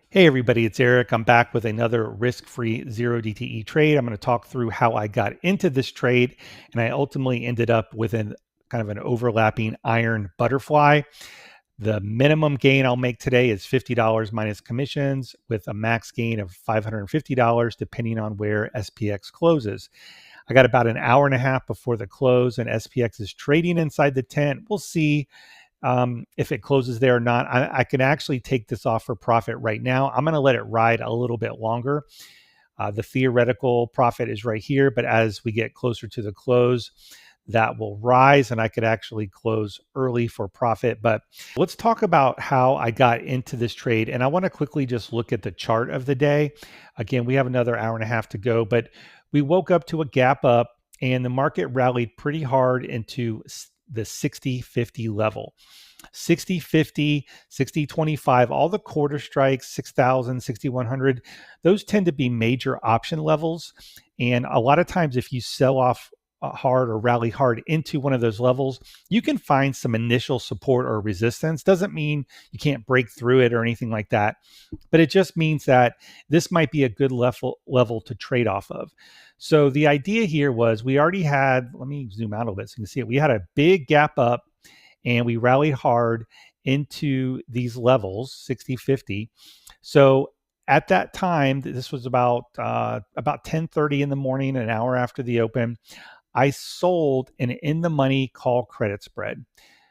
Hey everybody, it's Eric. I'm back with another risk-free 0DTE trade. I'm going to talk through how I got into this trade, and I ultimately ended up with an kind of an overlapping iron butterfly. The minimum gain I'll make today is $50 minus commissions, with a max gain of $550 depending on where SPX closes. I got about an hour and a half before the close, and SPX is trading inside the tent. We'll see if it closes there or not. I can actually take this off for profit right now. I'm going to let it ride a little bit longer. The theoretical profit is right here, but as we get closer to the close, that will rise and I could actually close early for profit. But let's talk about how I got into this trade. And I want to quickly just look at the chart of the day. Again, we have another hour and a half to go, but we woke up to a gap up and the market rallied pretty hard into the 60-50 level. 60-50, 60-25, all the quarter strikes, 6,000, 6,100, those tend to be major option levels. And a lot of times if you sell off hard or rally hard into one of those levels, you can find some initial support or resistance. Doesn't mean you can't break through it or anything like that, but it just means that this might be a good level to trade off of. So the idea here was we already had, let me zoom out a little bit so you can see it. We had a big gap up and we rallied hard into these levels, 60-50. So at that time, this was about 10:30 in the morning, an hour after the open, I sold an in-the-money call credit spread.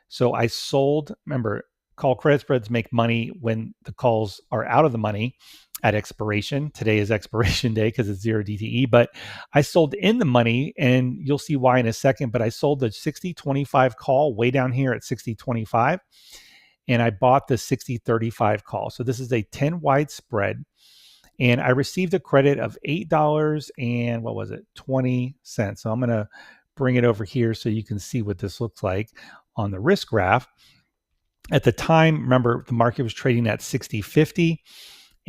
So I sold, remember, call credit spreads make money when the calls are out of the money at expiration. Today is expiration day because it's 0DTE, but I sold in the money and you'll see why in a second, but I sold the 60-25 call way down here at 60-25 and I bought the 60-35 call. So this is a 10 wide spread and I received a credit of $8 and what was it? 20 cents. So I'm going to bring it over here so you can see what this looks like on the risk graph. At the time, remember, the market was trading at 60-50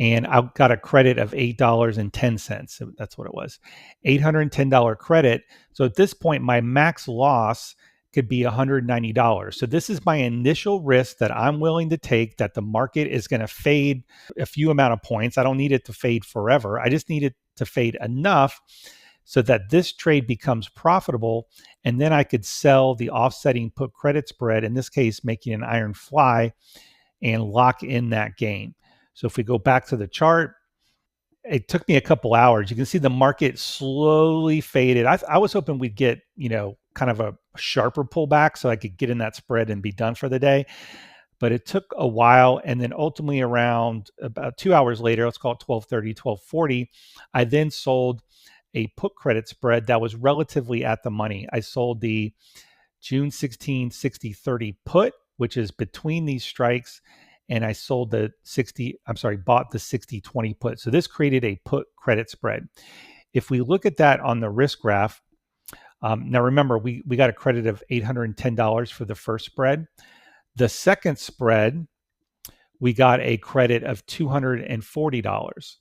and I got a credit of $8.10. So that's what it was, $810 credit. So at this point, my max loss could be $190. So this is my initial risk that I'm willing to take, that the market is going to fade a few amount of points. I don't need it to fade forever. I just need it to fade enough so that this trade becomes profitable. And then I could sell the offsetting put credit spread, in this case, making an iron fly and lock in that gain. So if we go back to the chart, it took me a couple hours. You can see the market slowly faded. I was hoping we'd get, kind of a sharper pullback so I could get in that spread and be done for the day. But it took a while. And then ultimately around about 2 hours later, let's call it 12:30, 12:40, I then sold a put credit spread that was relatively at the money. I sold the June 16, 60-30 put, which is between these strikes. And I sold the bought the 60-20 put. So this created a put credit spread. If we look at that on the risk graph, now remember, we got a credit of $810 for the first spread. The second spread, we got a credit of $240.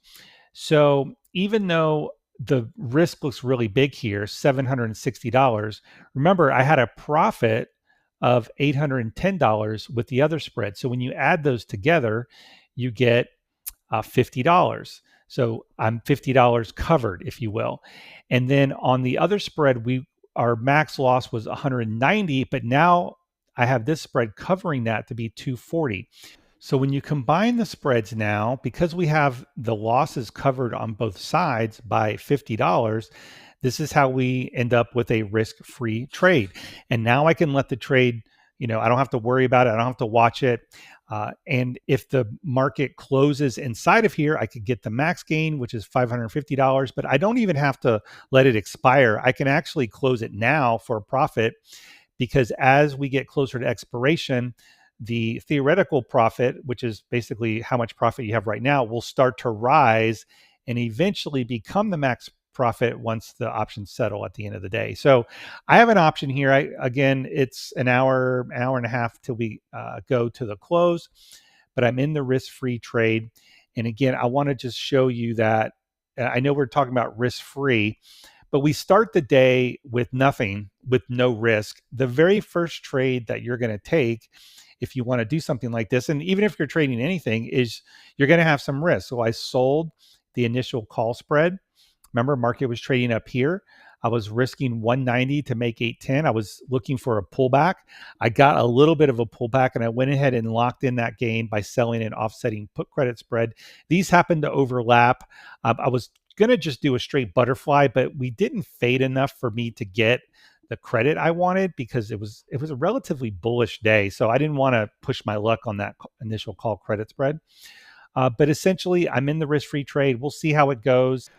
So even though the risk looks really big here, $760, remember, I had a profit of $810 with the other spread. So when you add those together, you get $50. So I'm $50 covered, if you will. And then on the other spread, our max loss was 190, but now I have this spread covering that to be 240. So when you combine the spreads now, because we have the losses covered on both sides by $50, this is how we end up with a risk-free trade. And now I can let the trade, I don't have to worry about it. I don't have to watch it. And if the market closes inside of here, I could get the max gain, which is $550, but I don't even have to let it expire. I can actually close it now for a profit because as we get closer to expiration, the theoretical profit, which is basically how much profit you have right now, will start to rise and eventually become the max profit once the options settle at the end of the day. So I have an option here. Again, it's an hour and a half till we go to the close, but I'm in the risk-free trade. And again, I want to just show you that I know we're talking about risk-free, but we start the day with nothing, with no risk. The very first trade that you're going to take if you want to do something like this, and even if you're trading anything, is you're going to have some risk. So I sold the initial call spread. Remember, market was trading up here. I was risking 190 to make 810. I was looking for a pullback. I got a little bit of a pullback, and I went ahead and locked in that gain by selling an offsetting put credit spread. These happened to overlap. I was going to just do a straight butterfly, but we didn't fade enough for me to get the credit I wanted because it was a relatively bullish day. So I didn't want to push my luck on that initial call credit spread. But essentially, I'm in the risk-free trade. We'll see how it goes.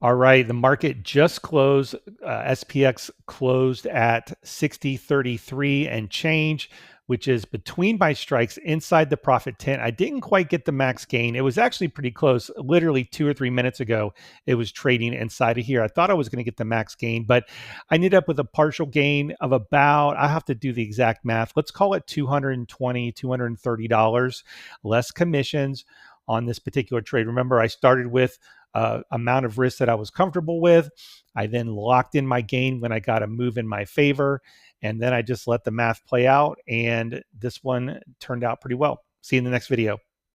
All right, the market just closed. SPX closed at 60.33 and change, which is between my strikes inside the profit tent. I didn't quite get the max gain. It was actually pretty close. Literally 2 or 3 minutes ago, it was trading inside of here. I thought I was going to get the max gain, but I ended up with a partial gain of about, I have to do the exact math. Let's call it $220, $230, less commissions on this particular trade. Remember, I started with amount of risk that I was comfortable with. I then locked in my gain when I got a move in my favor, and then I just let the math play out, and this one turned out pretty well. See you in the next video.